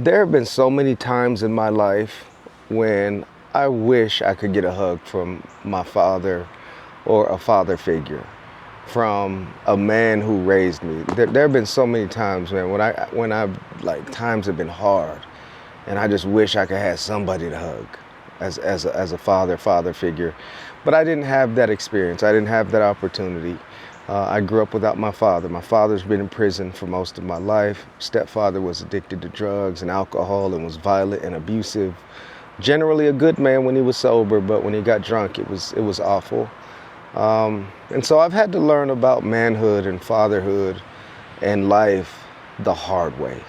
There have been so many times in my life when I wish I could get a hug from my father or a father figure, from a man who raised me. There have been so many times, man, when I like times have been hard, and I just wish I could have somebody to hug as a father figure. But I didn't have that experience. I didn't have that opportunity. I grew up without my father. My father's been in prison for most of my life. Stepfather was addicted to drugs and alcohol and was violent and abusive. Generally a good man when he was sober, but when he got drunk, it was awful. And so I've had to learn about manhood and fatherhood and life the hard way,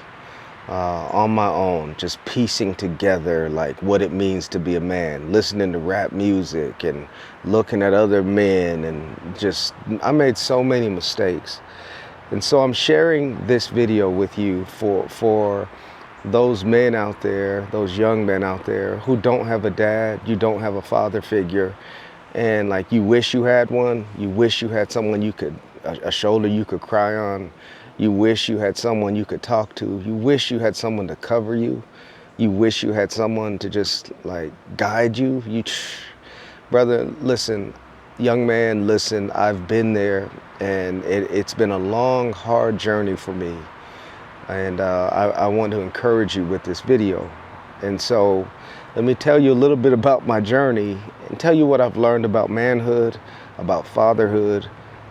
on my own, just piecing together like what it means to be a man, listening to rap music and looking at other men, and just, I made so many mistakes. And so I'm sharing this video with you for those men out there, those young men out there who don't have a dad, you don't have a father figure, and like you wish you had one, you wish you had someone you could, a shoulder you could cry on, you wish you had someone you could talk to, you wish you had someone to cover you, you wish you had someone to just like guide you. Brother, listen, young man, listen, I've been there, and it's been a long, hard journey for me. And I want to encourage you with this video. And so let me tell you a little bit about my journey and tell you what I've learned about manhood, about fatherhood,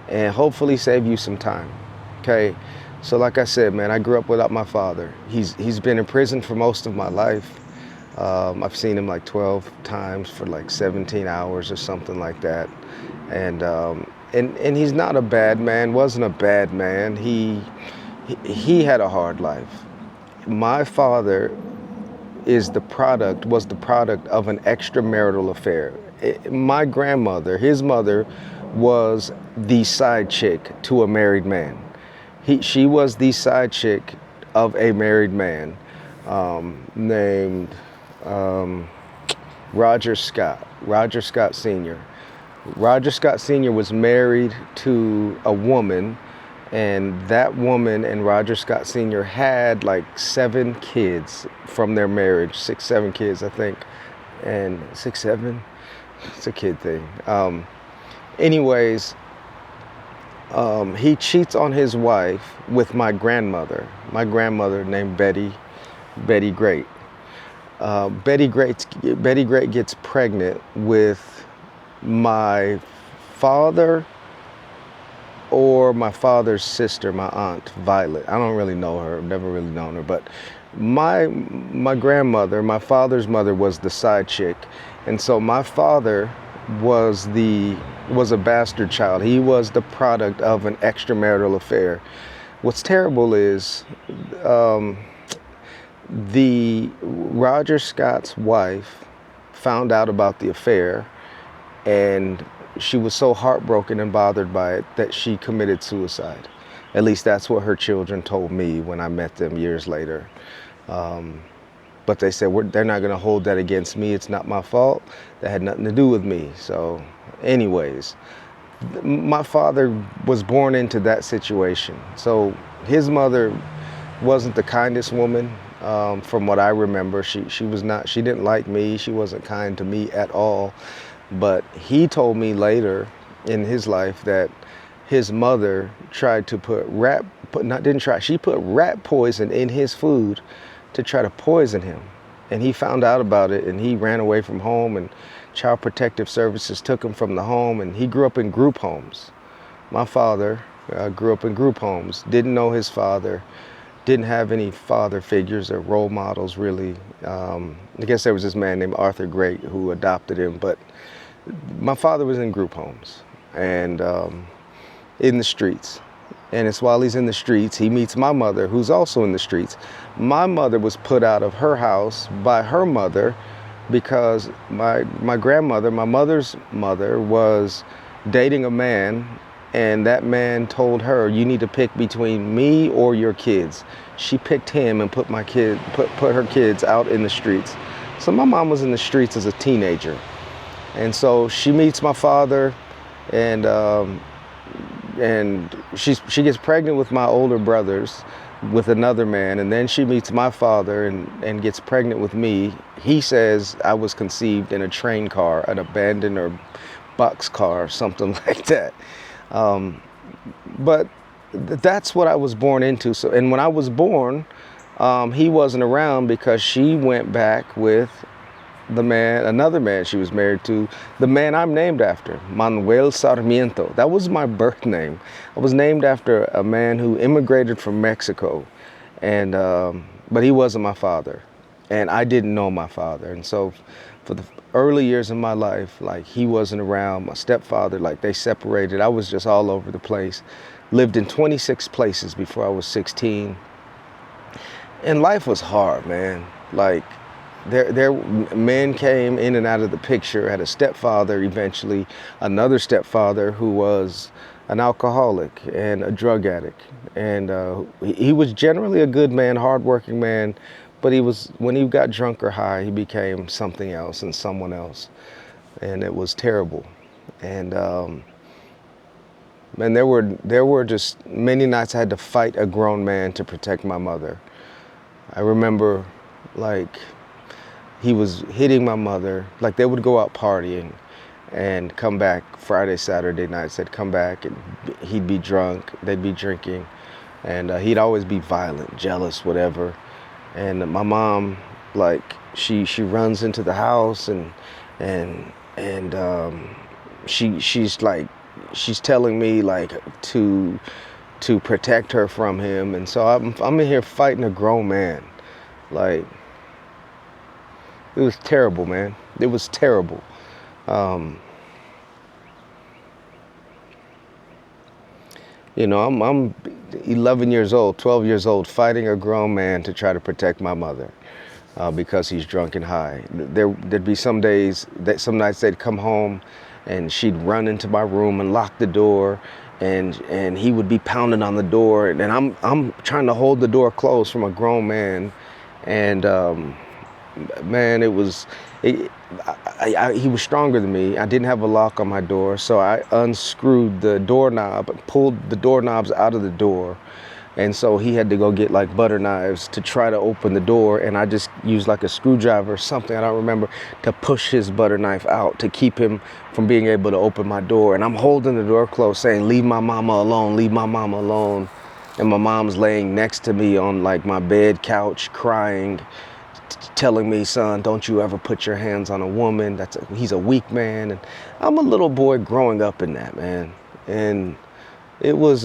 and hopefully save you some time. Okay? So like I said, man, I grew up without my father. He's been in prison for most of my life. I've seen him like 12 times for like 17 hours or something like that. And he's not a bad man, wasn't a bad man. He had a hard life. My father was the product of an extramarital affair. My grandmother, his mother, was the side chick to a married man. She was the side chick of a married man named Roger Scott Sr. Roger Scott Sr. was married to a woman, and that woman and Roger Scott Sr. had like 7 kids from their marriage, 6, 7 kids, I think. And 6, 7, it's a kid thing. Anyways, he cheats on his wife with my grandmother named Betty Great. Betty Great gets pregnant with my father or my father's sister, my aunt, Violet. I don't really know her, I've never really known her, but my grandmother, my father's mother, was the side chick. And so my father was a bastard child. He was the product of an extramarital affair. What's terrible is the Roger Scott's wife found out about the affair, and she was so heartbroken and bothered by it that she committed suicide. At least that's what her children told me when I met them years later. But they said, they're not going to hold that against me. It's not my fault. That had nothing to do with me. So anyways, my father was born into that situation. So his mother wasn't the kindest woman, from what I remember. She didn't like me. She wasn't kind to me at all. But he told me later in his life that his mother tried to she put rat poison in his food to try to poison him. And he found out about it, and he ran away from home, and Child Protective Services took him from the home, and he grew up in group homes. My father grew up in group homes, didn't know his father, didn't have any father figures or role models really. I guess there was this man named Arthur Great who adopted him, but my father was in group homes and in the streets. And it's while he's in the streets, he meets my mother, who's also in the streets. My mother was put out of her house by her mother because my grandmother, my mother's mother, was dating a man, and that man told her, you need to pick between me or your kids. She picked him and put her kids out in the streets. So my mom was in the streets as a teenager. And so she meets my father, and she gets pregnant with my older brothers with another man, and then she meets my father and gets pregnant with me. He says I was conceived in a train car, an abandoned or boxcar, something like that. But that's what I was born into. So, and when I was born, he wasn't around because she went back with another man she was married to, the man I'm named after, Manuel Sarmiento. That was my birth name. I was named after a man who immigrated from Mexico, and but he wasn't my father, and I didn't know my father. And so for the early years of my life, like, he wasn't around. My stepfather, like, they separated. I was just all over the place. Lived in 26 places before I was 16. And life was hard, man. Like, there men came in and out of the picture. I had a stepfather eventually, another stepfather who was an alcoholic and a drug addict. And he was generally a good man, hardworking man, but when he got drunk or high, he became something else and someone else. And it was terrible. And there were just many nights I had to fight a grown man to protect my mother. I remember, like, he was hitting my mother. Like, they would go out partying and come back Friday, Saturday nights. They'd come back and he'd be drunk, they'd be drinking, and he'd always be violent, jealous, whatever. And my mom, like, she runs into the house and she's telling me, like, to protect her from him. And so I'm in here fighting a grown man. Like, it was terrible, man. It was terrible. You know, I'm 11 years old, 12 years old, fighting a grown man to try to protect my mother because he's drunk and high. There'd be some nights they'd come home and she'd run into my room and lock the door, and he would be pounding on the door, and I'm trying to hold the door closed from a grown man. And man, he was stronger than me. I didn't have a lock on my door, so I unscrewed the doorknob, pulled the doorknobs out of the door, and so he had to go get, like, butter knives to try to open the door, and I just used, like, a screwdriver or something, I don't remember, to push his butter knife out to keep him from being able to open my door. And I'm holding the door closed, saying, "Leave my mama alone, leave my mama alone." And my mom's laying next to me on, like, my bed couch, crying, telling me, "Son, don't you ever put your hands on a woman. He's a weak man." And I'm a little boy growing up in that, man. And it was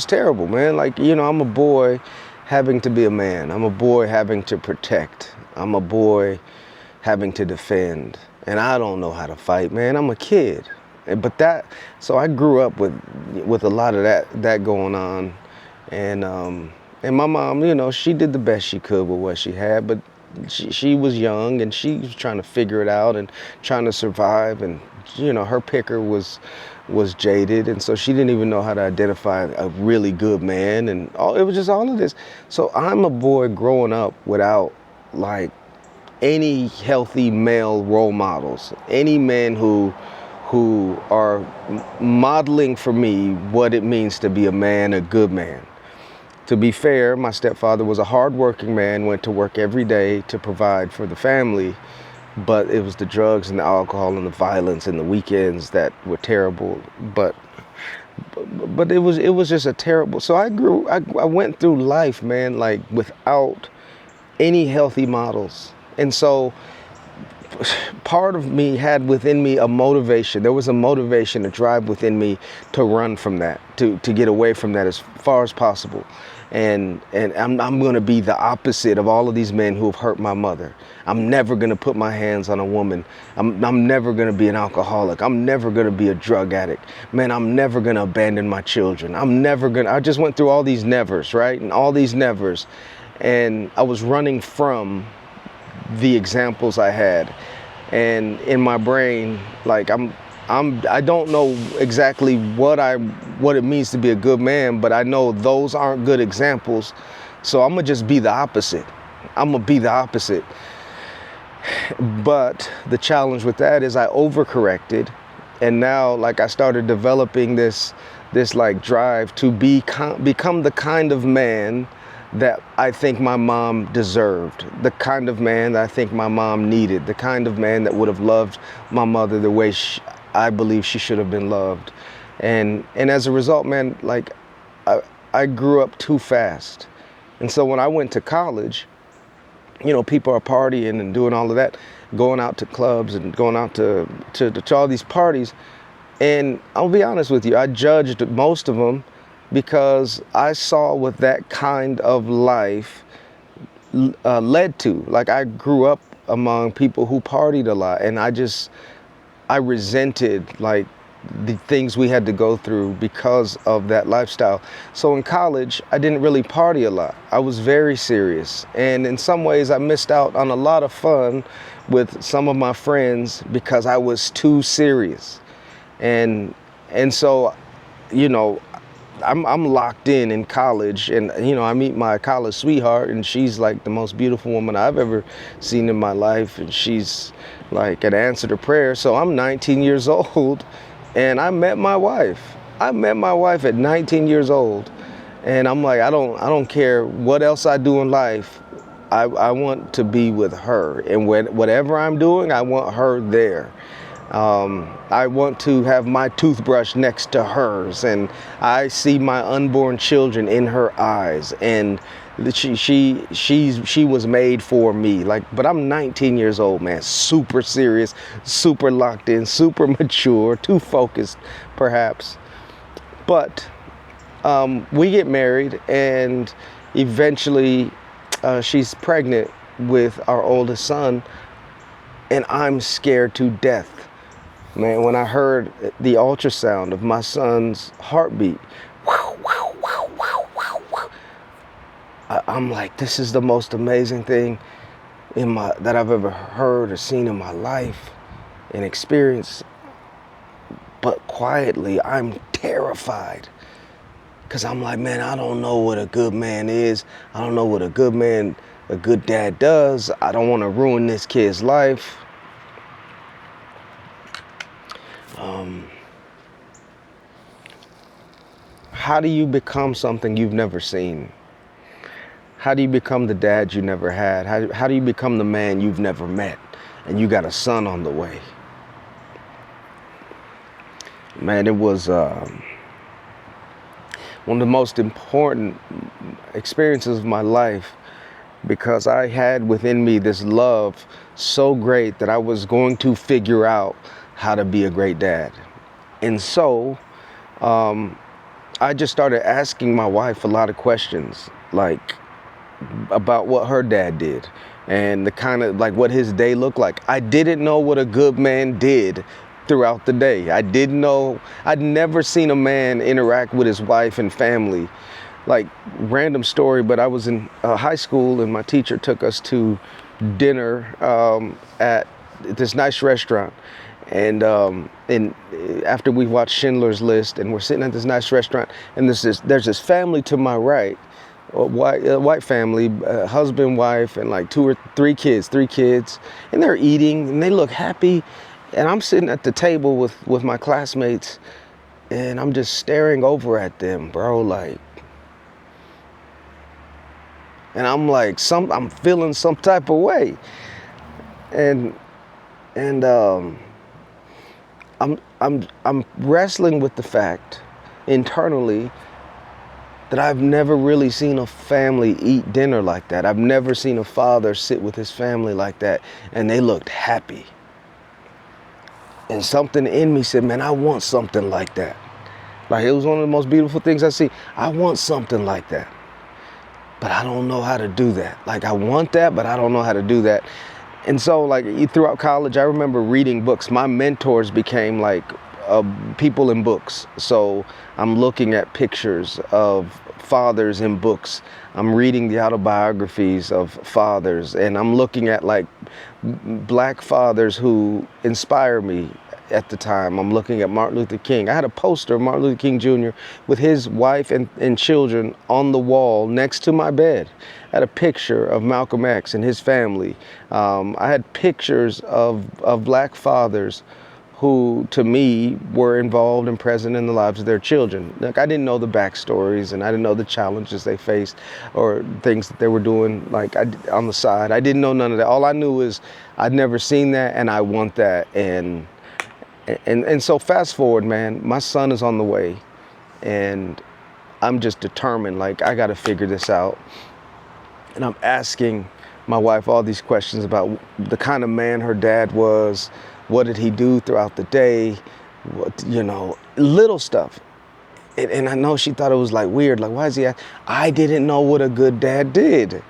terrible, man. Like, you know, I'm a boy having to be a man. I'm a boy having to protect. I'm a boy having to defend. And I don't know how to fight, man. I'm a kid. So I grew up with a lot of that going on. And my mom, you know, she did the best she could with what she had, but she was young and she was trying to figure it out and trying to survive. And, you know, her picker was jaded, and so she didn't even know how to identify a really good man, and it was just all of this. So I'm a boy growing up without, like, any healthy male role models, any men who are modeling for me what it means to be a man, a good man. To be fair, my stepfather was a hardworking man, went to work every day to provide for the family, but it was the drugs and the alcohol and the violence and the weekends that were terrible. But it was just a terrible. So I went through life, man, like, without any healthy models. And so part of me had within me a motivation. There was a motivation, a drive within me to run from that, to get away from that as far as possible. And I'm going to be the opposite of all of these men who have hurt my mother. I'm never going to put my hands on a woman. I'm never going to be an alcoholic. I'm never going to be a drug addict. Man, I'm never going to abandon my children. I just went through all these nevers, right? And all these nevers. And I was running from the examples I had. And in my brain, like, I don't know exactly what it means to be a good man, but I know those aren't good examples. So I'm gonna just be the opposite. I'm gonna be the opposite. But the challenge with that is I overcorrected. and now like I started developing this like drive to become the kind of man that I think my mom deserved, the kind of man that I think my mom needed, the kind of man that would have loved my mother the way I believe she should have been loved. And as a result, man, like I grew up too fast. And so when I went to college, you know, people are partying and doing all of that, going out to clubs and going out to all these parties. And I'll be honest with you, I judged most of them because I saw what that kind of life led to. Like I grew up among people who partied a lot, and I resented like the things we had to go through because of that lifestyle. So in college, I didn't really party a lot. I was very serious. And in some ways, I missed out on a lot of fun with some of my friends because I was too serious. And so, you know, I'm locked in college, and you know, I meet my college sweetheart, and she's like the most beautiful woman I've ever seen in my life, and she's like an answer to prayer. So I'm 19 years old, and I met my wife. I met my wife at 19 years old, and I'm like, I don't care what else I do in life. I want to be with her, and whatever I'm doing, I want her there. I want to have my toothbrush next to hers, and I see my unborn children in her eyes, and she was made for me. Like, but I'm 19 years old, man, super serious, super locked in, super mature, too focused, perhaps. But we get married, and eventually she's pregnant with our oldest son, and I'm scared to death. Man, when I heard the ultrasound of my son's heartbeat, I'm like, this is the most amazing thing that I've ever heard or seen in my life and experienced. But quietly, I'm terrified. Because I'm like, man, I don't know what a good man is. I don't know what a good dad does. I don't want to ruin this kid's life. How do you become something you've never seen? How do you become the dad you never had? How do you become the man you've never met and you got a son on the way? Man, it was one of the most important experiences of my life, because I had within me this love so great that I was going to figure out how to be a great dad. And so I just started asking my wife a lot of questions, like about what her dad did and the kind of like what his day looked like. I didn't know what a good man did throughout the day. I didn't know, I'd never seen a man interact with his wife and family. Like, random story, but I was in high school, and my teacher took us to dinner at this nice restaurant. And after we watched Schindler's List, and we're sitting at this nice restaurant, and there's this family to my right, a white family, husband, wife, and like two or three kids, and they're eating, and they look happy. And I'm sitting at the table with my classmates, and I'm just staring over at them, bro, like. And I'm like, I'm feeling some type of way, and I'm wrestling with the fact internally that I've never really seen a family eat dinner like that. I've never seen a father sit with his family like that, and they looked happy. And something in me said, man, I want something like that. Like, it was one of the most beautiful things I see. I want something like that. But I don't know how to do that. Like, I want that, but I don't know how to do that. And so, like, throughout college, I remember reading books. My mentors became like people in books. So I'm looking at pictures of fathers in books. I'm reading the autobiographies of fathers, and I'm looking at like black fathers who inspire me at the time. I'm looking at Martin Luther King. I had a poster of Martin Luther King Jr. with his wife and children on the wall next to my bed. I had a picture of Malcolm X and his family. I had pictures of black fathers who to me were involved and present in the lives of their children. Like, I didn't know the backstories, and I didn't know the challenges they faced or things that they were doing like on the side. I didn't know none of that. All I knew is I'd never seen that, and I want that. And so fast forward, man, my son is on the way, and I'm just determined, like, I got to figure this out. And I'm asking my wife all these questions about the kind of man her dad was. What did he do throughout the day? What, little stuff. And I know she thought it was like weird. Like, why is he? I didn't know what a good dad did.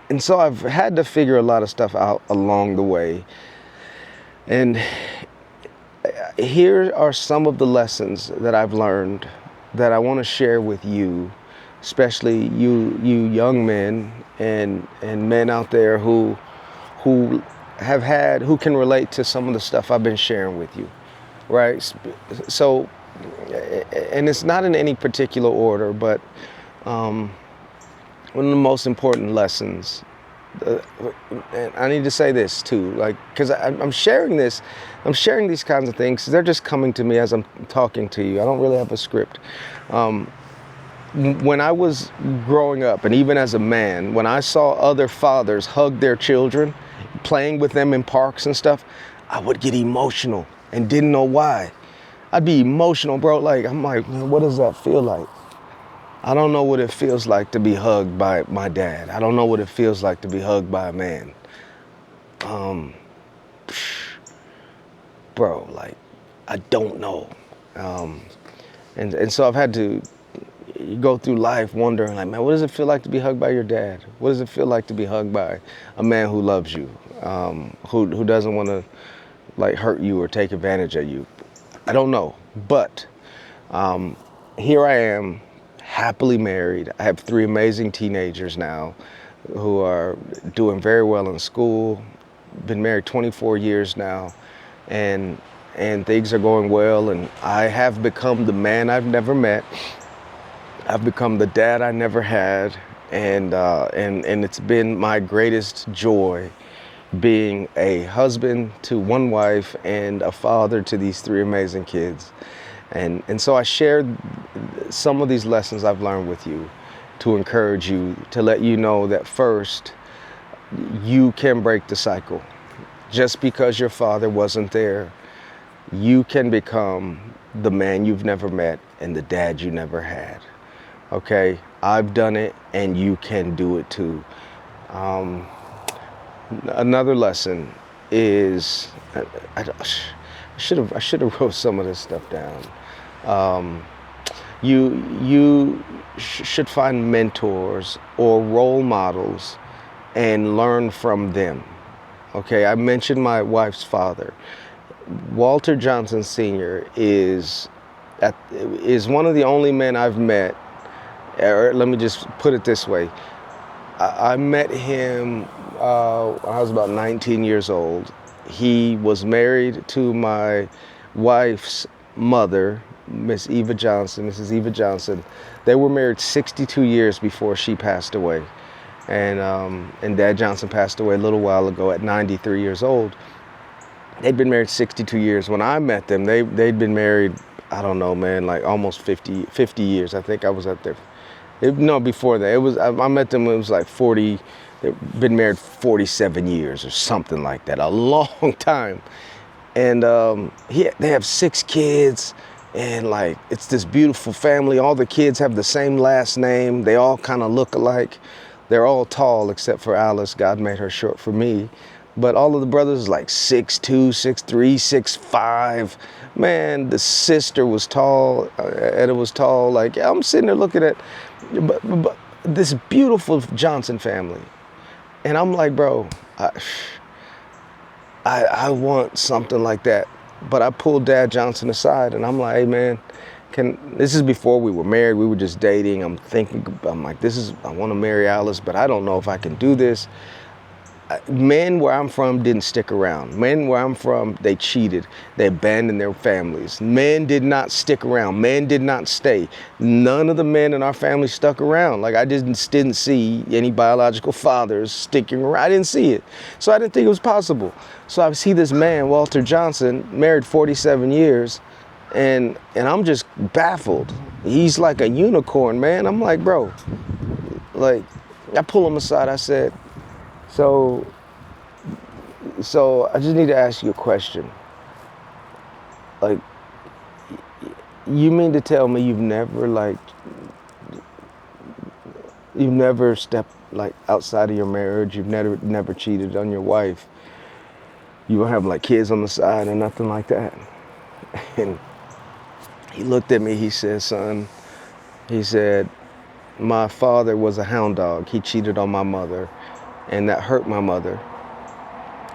And so I've had to figure a lot of stuff out along the way. And here are some of the lessons that I've learned that I want to share with you, especially you young men and men out there who can relate to some of the stuff I've been sharing with you, right? So, and it's not in any particular order, but one of the most important lessons, and I need to say this too, like, because I'm sharing these kinds of things, they're just coming to me as I'm talking to you. I don't really have a script. When I was growing up, and even as a man, when I saw other fathers hug their children, playing with them in parks and stuff, I would get emotional and didn't know why. I'd be emotional, bro. Like, I'm like, what does that feel like? I don't know what it feels like to be hugged by my dad. I don't know what it feels like to be hugged by a man. Bro, like, I don't know. And so I've had to go through life wondering, like, man, what does it feel like to be hugged by your dad? What does it feel like to be hugged by a man who loves you, who doesn't want to, like, hurt you or take advantage of you? I don't know, but here I am, happily married. I have 3 amazing teenagers now who are doing very well in school. Been married 24 years now, and things are going well, and I have become the man I've never met. I've become the dad I never had, and it's been my greatest joy being a husband to 1 wife and a father to these 3 amazing kids. And so I shared some of these lessons I've learned with you to encourage you, to let you know that first, you can break the cycle. Just because your father wasn't there, you can become the man you've never met and the dad you never had. Okay, I've done it, and you can do it too. Another lesson is, I should have wrote some of this stuff down. You should find mentors or role models and learn from them. Okay, I mentioned my wife's father. Walter Johnson Sr. is one of the only men I've met. Or let me just put it this way. I met him when I was about 19 years old. He was married to my wife's mother, Mrs. Eva Johnson. They were married 62 years before she passed away. And Dad Johnson passed away a little while ago at 93 years old. They'd been married 62 years. When I met them, they'd been married, I don't know, man, like almost 50 years. I think I was at their... No, before that. I met them when it was like 40, they've been married 47 years or something like that, a long time. And they have 6 kids, and like, it's this beautiful family. All the kids have the same last name. They all kind of look alike. They're all tall except for Alice. God made her short for me. But all of the brothers like 6'2", 6'3", 6'5". Man, the sister was tall, Etta was tall. Like, I'm sitting there looking at but this beautiful Johnson family. And I'm like, bro, I want something like that. But I pulled Dad Johnson aside, and I'm like, hey, man, this is before we were married. We were just dating. I'm like, I want to marry Alice, but I don't know if I can do this. Men where I'm from didn't stick around. Men where I'm from, they cheated. They abandoned their families. Men did not stick around. Men did not stay. None of the men in our family stuck around. Like, I didn't see any biological fathers sticking around. I didn't see it. So I didn't think it was possible. So I see this man, Walter Johnson, married 47 years, and I'm just baffled. He's like a unicorn, man. I'm like, bro, like, I pull him aside. I said, so I just need to ask you a question. Like, you mean to tell me you've never stepped like outside of your marriage? You've never cheated on your wife? You don't have like kids on the side or nothing like that? And he looked at me, he said, son, he said, my father was a hound dog. He cheated on my mother, and that hurt my mother.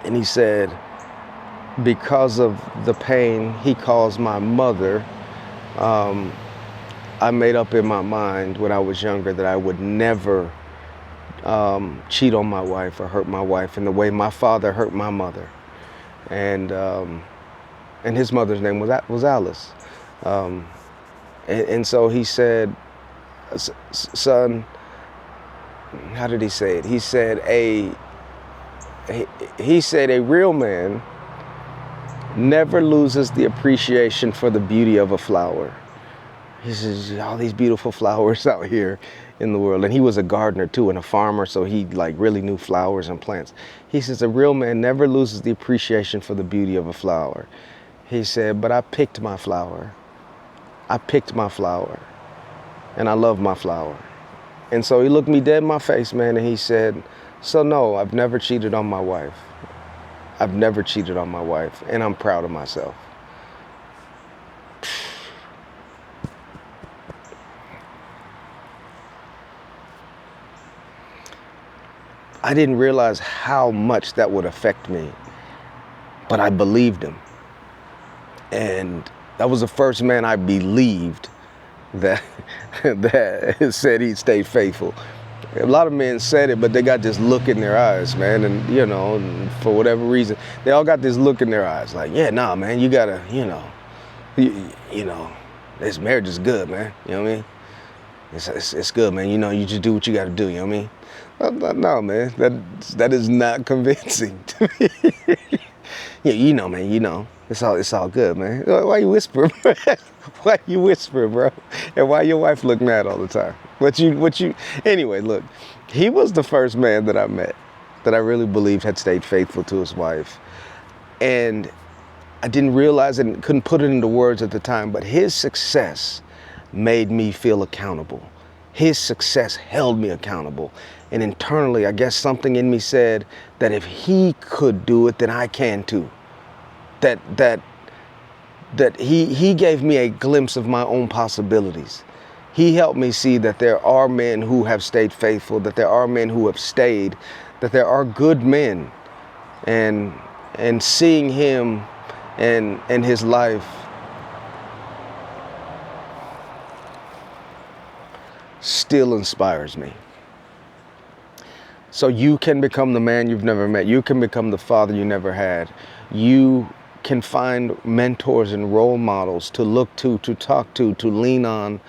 And he said, because of the pain he caused my mother, I made up in my mind when I was younger that I would never cheat on my wife or hurt my wife in the way my father hurt my mother. And his mother's name was Alice. And so he said, son, how did he say it? He said, a real man never loses the appreciation for the beauty of a flower. He says, all these beautiful flowers out here in the world. And he was a gardener too, and a farmer, so he like really knew flowers and plants. He says, a real man never loses the appreciation for the beauty of a flower. He said, but I picked my flower. I picked my flower, and I love my flower. And so he looked me dead in my face, man, and he said, so no, I've never cheated on my wife. I've never cheated on my wife, and I'm proud of myself. I didn't realize how much that would affect me, but I believed him. And that was the first man I believed that said he'd stay faithful. A lot of men said it, but they got this look in their eyes, man. And, and for whatever reason, they all got this look in their eyes. Like, yeah, nah, man, you gotta, this marriage is good, man. You know what I mean? It's good, man. You just do what you gotta do, you know what I mean? No, man, that is not convincing to me. Yeah, man, it's all good, man. Why you whispering? Why you whispering, bro? And why your wife look mad all the time? Anyway, look, he was the first man that I met that I really believed had stayed faithful to his wife. And I didn't realize it and couldn't put it into words at the time, but his success made me feel accountable. His success held me accountable. And internally, I guess something in me said that if he could do it, then I can too. That he gave me a glimpse of my own possibilities. He helped me see that there are men who have stayed faithful, that there are men who have stayed, that there are good men. And seeing him and his life still inspires me. So you can become the man you've never met. You can become the father you never had. You can find mentors and role models to look to talk to lean on,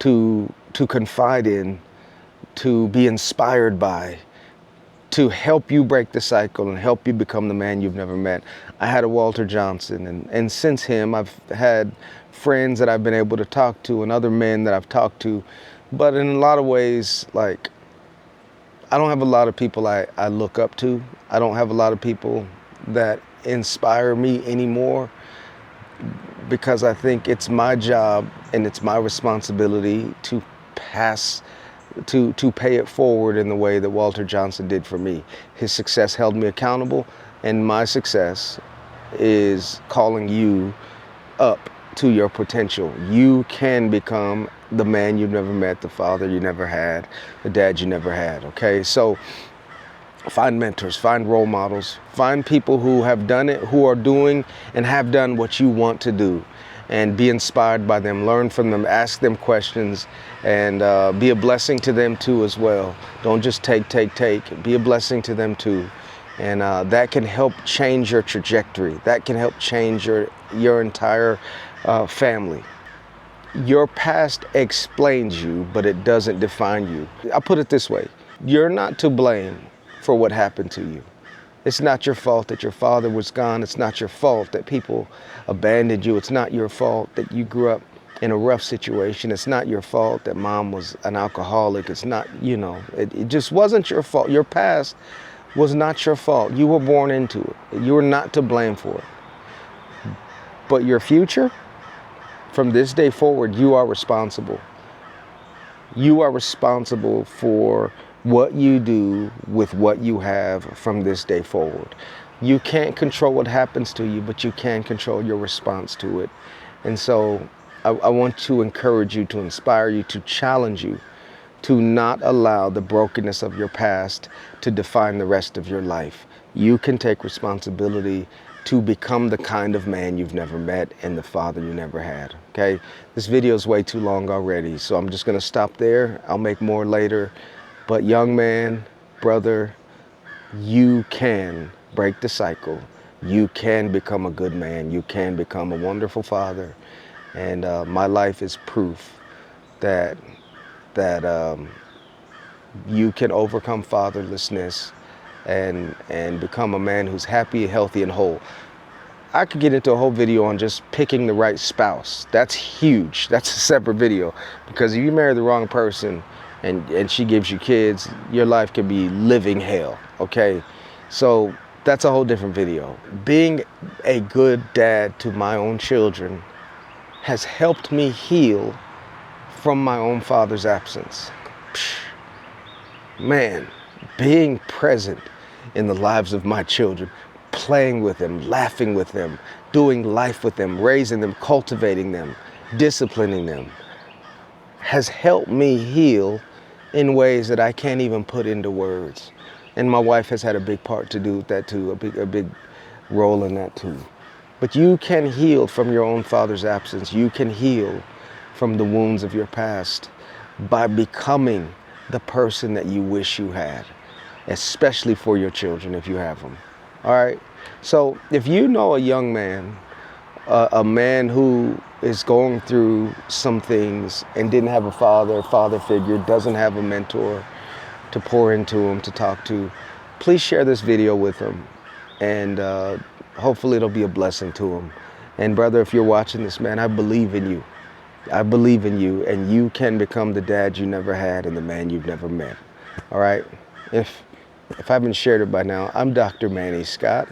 to confide in, to be inspired by, to help you break the cycle and help you become the man you've never met. I had a Walter Johnson, and since him, I've had friends that I've been able to talk to and other men that I've talked to. But in a lot of ways, like, I don't have a lot of people I look up to. I don't have a lot of people that inspire me anymore, because I think it's my job and it's my responsibility to pay it forward in the way that Walter Johnson did for me. His success held me accountable, and my success is calling you up to your potential. You can become the man you've never met, the father you never had, the dad you never had, okay? So find mentors, find role models, find people who have done it, who are doing and have done what you want to do, and be inspired by them, learn from them, ask them questions, and be a blessing to them too as well. Don't just take, be a blessing to them too. And that can help change your trajectory. That can help change your entire family. Your past explains you, but it doesn't define you. I'll put it this way. You're not to blame for what happened to you. It's not your fault that your father was gone. It's not your fault that people abandoned you. It's not your fault that you grew up in a rough situation. It's not your fault that mom was an alcoholic. It's not, it just wasn't your fault. Your past was not your fault. You were born into it. You were not to blame for it. But your future, from this day forward, you are responsible. You are responsible for what you do with what you have from this day forward. You can't control what happens to you, but you can control your response to it. And so I want to encourage you, to inspire you, to challenge you to not allow the brokenness of your past to define the rest of your life. You can take responsibility to become the kind of man you've never met and the father you never had, okay? This video is way too long already, so I'm just gonna stop there. I'll make more later. But young man, brother, you can break the cycle. You can become a good man. You can become a wonderful father. And my life is proof that you can overcome fatherlessness and become a man who's happy, healthy, and whole. I could get into a whole video on just picking the right spouse. That's huge. That's a separate video, because if you marry the wrong person and she gives you kids, your life could be living hell, okay? So that's a whole different video. Being a good dad to my own children has helped me heal from my own father's absence. Man, being present in the lives of my children, playing with them, laughing with them, doing life with them, raising them, cultivating them, disciplining them, has helped me heal in ways that I can't even put into words. And my wife has had a big part to do with that too, a big role in that too. But you can heal from your own father's absence. You can heal from the wounds of your past by becoming the person that you wish you had, especially for your children if you have them. All right? So if you know a young man, a man who is going through some things and didn't have a father figure, doesn't have a mentor to pour into him, to talk to, please share this video with him, and hopefully it'll be a blessing to him. And brother, if you're watching this, man, I believe in you. I believe in you, and you can become the dad you never had and the man you've never met. All right? If I haven't shared it by now, I'm Dr. Manny Scott,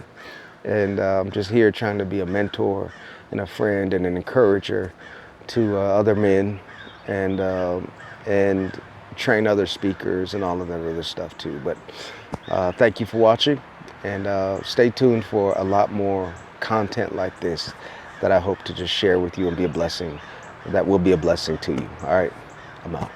and I'm just here trying to be a mentor and a friend and an encourager to other men, and train other speakers and all of that other stuff too. But thank you for watching, and stay tuned for a lot more content like this that I hope to just share with you and be a blessing. That will be a blessing to you. All right, I'm out.